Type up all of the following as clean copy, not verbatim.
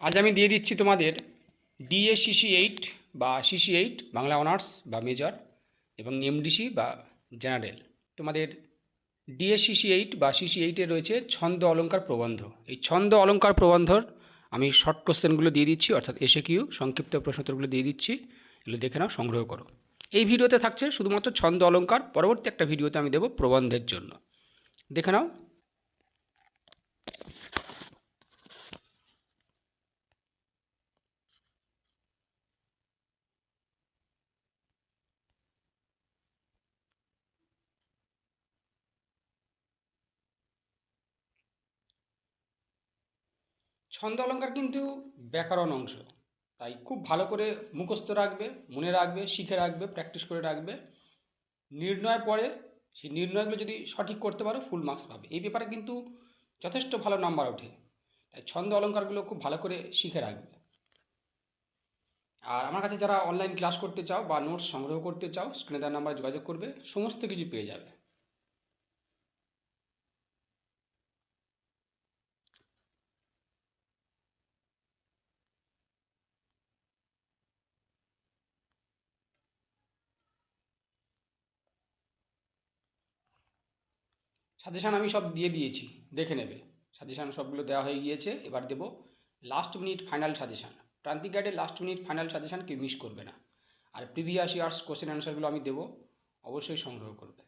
আজ আমি দিয়ে দিচ্ছি তোমাদের ডিএ সিসি 8 বা সিসি 8 বাংলা অনার্স বা মেজর এবং এমডিসি বা জেনারেল। তোমাদের ডিএ সিসি 8 বা সিসি 8-এ রয়েছে ছন্দ অলঙ্কার প্রবন্ধ। এই ছন্দ অলঙ্কার প্রবন্ধর আমি শর্ট কোশ্চেনগুলো দিয়ে দিচ্ছি, অর্থাৎ এসএকিউ সংক্ষিপ্ত প্রশ্নোত্তরগুলো দিয়ে দিচ্ছি। এগুলো দেখে নাও, সংগ্রহ করো। এই ভিডিওতে থাকছে শুধুমাত্র ছন্দ অলঙ্কার, পরবর্তী একটা ভিডিওতে আমি দেবো প্রবন্ধের জন্য। দেখে নাও। ছন্দ অলঙ্কার কিন্তু ব্যাকরণ অংশ, তাই খুব ভালো করে মুখস্থ রাখবে, মনে রাখবে, শিখে রাখবে, প্র্যাকটিস করে রাখবে। নির্ণয় পরে সেই নির্ণয়গুলো যদি সঠিক করতে পারো ফুল মার্কস পাবে। এই ব্যাপারে কিন্তু যথেষ্ট ভালো নাম্বার ওঠে, তাই ছন্দ অলঙ্কারগুলো খুব ভালো করে শিখে রাখবে। আর আমার কাছে যারা অনলাইন ক্লাস করতে চাও বা নোটস সংগ্রহ করতে চাও, স্ক্রিনে দেওয়ার নাম্বারে যোগাযোগ করবে, সমস্ত কিছু পেয়ে যাবে। সাজেশান আমি সব দিয়ে দিয়েছি, দেখে নেবে। সাজেশান সবগুলো দেওয়া হয়ে গিয়েছে, এবার দেবো লাস্ট মিনিট ফাইনাল সাজেশান। প্রান্তিক গাইডের লাস্ট মিনিট ফাইনাল সাজেশান কেউ মিস করবে না। আর প্রিভিয়াস ইয়ার্স কোশ্চেন অ্যান্সারগুলো আমি দেবো, অবশ্যই সংগ্রহ করবে।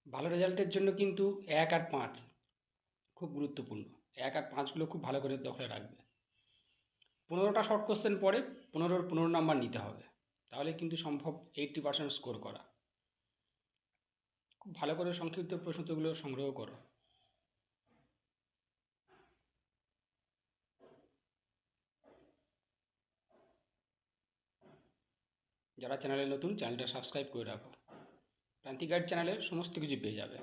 ভালো রেজাল্টের জন্য কিন্তু 1 আর 5 খুব গুরুত্বপূর্ণ। 1 আর 5গুলো খুব ভালো করে দখলে রাখবে। 15টা শর্ট কোশ্চেন পরে 15-15 নাম্বার নিতে হবে, তাহলে কিন্তু সম্ভব 80% স্কোর করা। খুব ভালো করে সংক্ষিপ্ত প্রশ্নোত্তরগুলো সংগ্রহ করো। যারা চ্যানেলে নতুন, চ্যানেলটা সাবস্ক্রাইব করে রাখো। প্রান্তিক গাইড চ্যানেলে সমস্ত কিছু পেয়ে যাবে।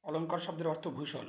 অলঙ্কার শব্দের অর্থ ভূষণ।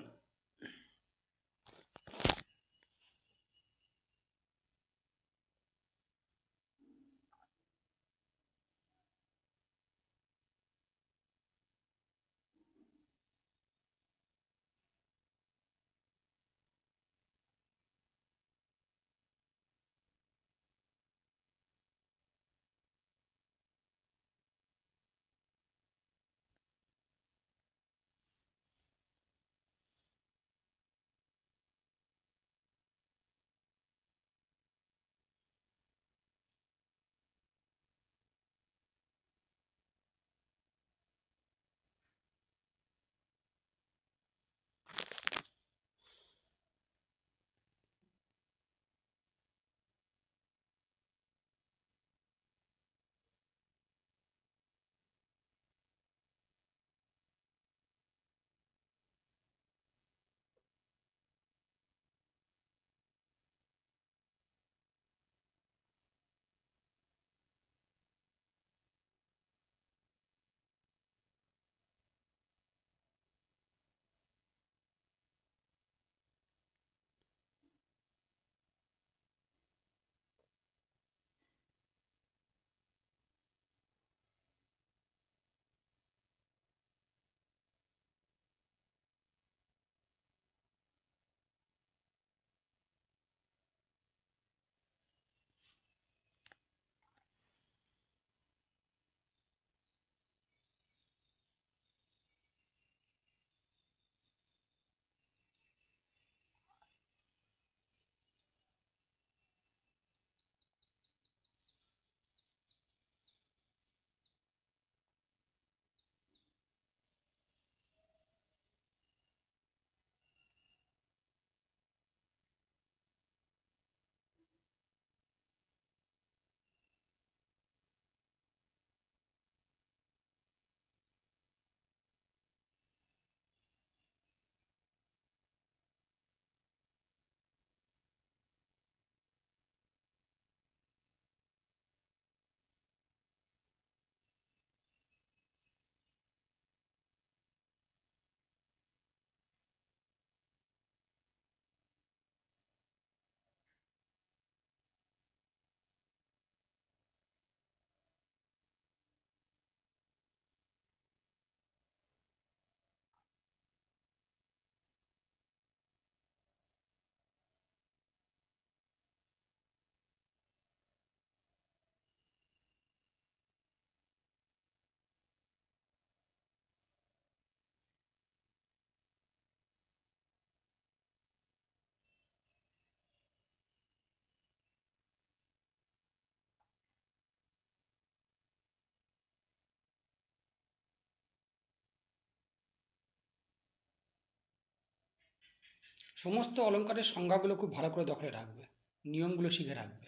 সমস্ত অলঙ্কারের সংজ্ঞাগুলো খুব ভালো করে দখলে রাখবে, নিয়মগুলো শিখে রাখবে।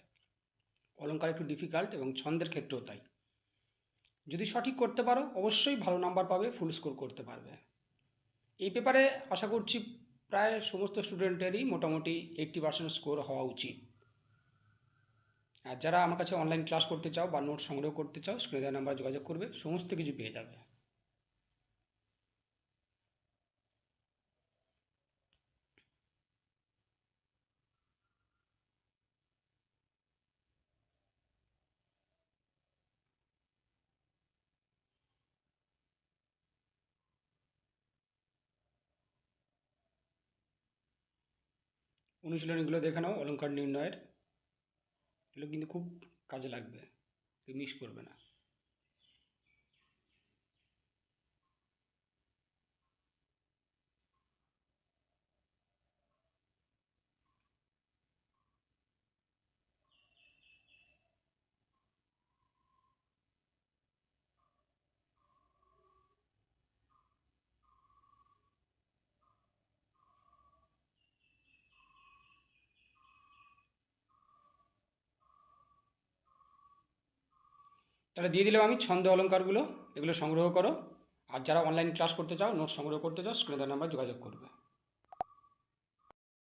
অলঙ্কার একটু ডিফিকাল্ট এবং ছন্দের ক্ষেত্রেও তাই। যদি সঠিক করতে পারো অবশ্যই ভালো নাম্বার পাবে, ফুল স্কোর করতে পারবে। এই পেপারে আশা করছি প্রায় সমস্ত স্টুডেন্টেরই মোটামুটি 80% স্কোর হওয়া উচিত। আর যারা আমার কাছে অনলাইন ক্লাস করতে চাও বা নোট সংগ্রহ করতে চাও, স্ক্রিনে দেওয়া নাম্বার যোগাযোগ করবে, সমস্ত কিছু পেয়ে যাবে। অনুশীলনীগুলো দেখে নাও অলঙ্কার নির্ণয়ের, এগুলো কিন্তু খুব কাজে লাগবে, তুমি মিস করবে না। তাহলে দিয়ে দিলাম আমি ছন্দ অলঙ্কারগুলো, এগুলো সংগ্রহ করো। আর যারা অনলাইন ক্লাস করতে চাও, নোট সংগ্রহ করতে চাও, স্ক্রিনে দেওয়া নাম্বার যোগাযোগ করবে।